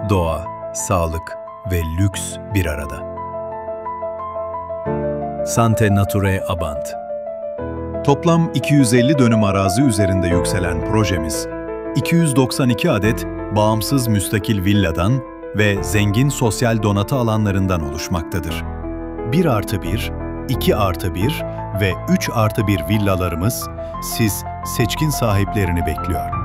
Doğa, sağlık ve lüks bir arada. Sante Naturae Abant. Toplam 250 dönüm arazi üzerinde yükselen projemiz, 292 adet bağımsız müstakil villadan ve zengin sosyal donatı alanlarından oluşmaktadır. 1+1, 2+1 ve 3+1 villalarımız siz seçkin sahiplerini bekliyor.